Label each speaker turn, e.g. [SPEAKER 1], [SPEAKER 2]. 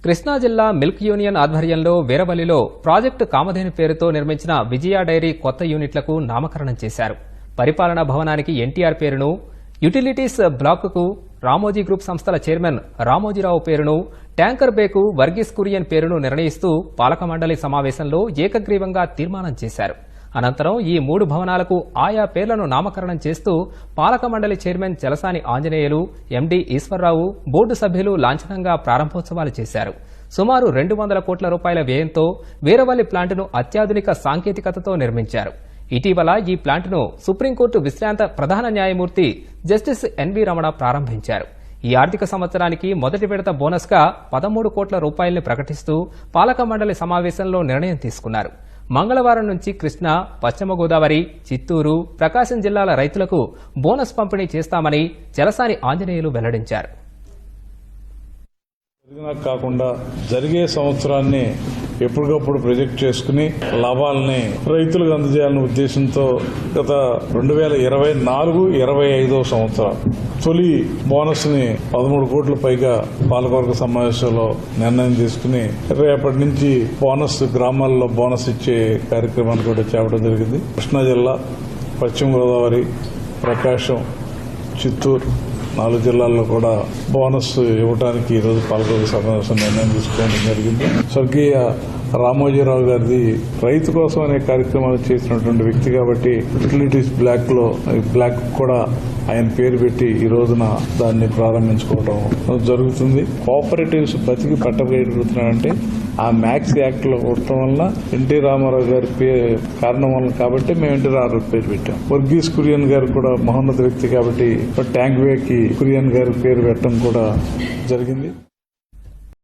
[SPEAKER 1] కృష్ణా జిల్లా milk union ఆధ్వర్యంలో వీరవల్లిలో project Kamadhenu పేరుతో నిర్మించిన విజయ డైరీ కొత్త యూనిట్లకు నామకరణం చేశారు. పరిపాలనా భవనానికి ఎన్టీఆర్ పేరును, యుటిలిటీస్ బ్లాకుకు రామోజీ గ్రూప్ సంస్థల చైర్మన్ రామోజీరావు పేరును, ట్యాంకర్ బేకు వర్గీస్ కురియన్ పేరును నిర్ణయిస్తూ పాలక మండలి సమావేశంలో ఏకగ్రీవంగా తీర్మానం చేశారు. అనంతరం ఈ 3 భవనాలకు ఆయా పేర్లను నామకరణం చేస్తూ పాలక మండలి chairman Chalasani Anjaneyulu, MD Eswar Rao, board సభ్యులు లాంఛనంగా ప్రారంభోత్సవాలు చేశారు. సుమారు 200 కోట్ల రూపాయల వ్యయంతో వీరవల్లి ప్లాంటును అత్యాధునిక సాంకేతికతతో నిర్మించారు. ఇటీవల ఈ ప్లాంటును సుప్రీంకోర్టు విశ్రాంత ప్రధాన న్యాయమూర్తి జస్టిస్ ఎన్వీ రమణ ప్రారంభించారు. ఈ ఆర్థిక సంవత్సరానికి మొదటి విడత బోనస్గా 13 కోట్ల రూపాయల్ని ప్రకటిస్తూ పాలక మండలి సమావేశంలో నిర్ణయం తీసుకున్నారు. మంగళవారం నుంచి కృష్ణా, పశ్చిమ గోదావరి, చిత్తూరు, ప్రకాశం జిల్లాల రైతులకు బోనస్ పంపిణీ చేస్తామని చలసాని ఆంజనేయులు వెల్లడించారు.
[SPEAKER 2] కాకుండా జరిగే సంవత్సరాన్ని ఎప్పటికప్పుడు ప్రొజెక్ట్ చేసుకుని లాభాలని రైతులకు అందజేయాలనే ఉద్దేశంతో గత 2024-25 సంవత్సరం తొలి బోనస్ ని 13 కోట్ల పైగా పాలకవర్గ సమావేశంలో నిర్ణయం తీసుకుని రేపటి నుంచి బోనస్ గ్రామాల్లో బోనస్ ఇచ్చే కార్యక్రమాన్ని కూడా చేపట్టడం జరిగింది. కృష్ణా జిల్లా, పశ్చిమ గోదావరి, ప్రకాశం, చిత్తూరు 4 జిల్లాల్లో కూడా బోనస్ ఇవ్వడానికి ఈరోజు పాలకవర్గ సమావేశం నిర్ణయం తీసుకోవడం జరిగింది. స్వర్గీయ రామోజీరావు గారిది రైతు కోసం అనే కార్యక్రమాలు చేసినటువంటి వ్యక్తి కాబట్టి యుటిలిటీస్ బ్లాక్ కూడా ఆయన పేరు పెట్టి ఈ రోజున దాన్ని ప్రారంభించుకోవడం జరుగుతుంది. కోఆపరేటివ్స్ బతికి పట్టగలుగుతున్నారంటే ఆ మ్యాక్స్ యాక్ట్ లో ఉండటం వల్ల ఎన్టీ రామారావు గారి కారణం వల్ల కాబట్టి మేము ఎన్టీ రామారావు పేరు పెట్టాం. వర్గీస్ కురియన్ గారు కూడా మహోన్నత వ్యక్తి కాబట్టి ట్యాంక్ వేకి కురియన్ గారి పేరు పెట్టడం కూడా జరిగింది.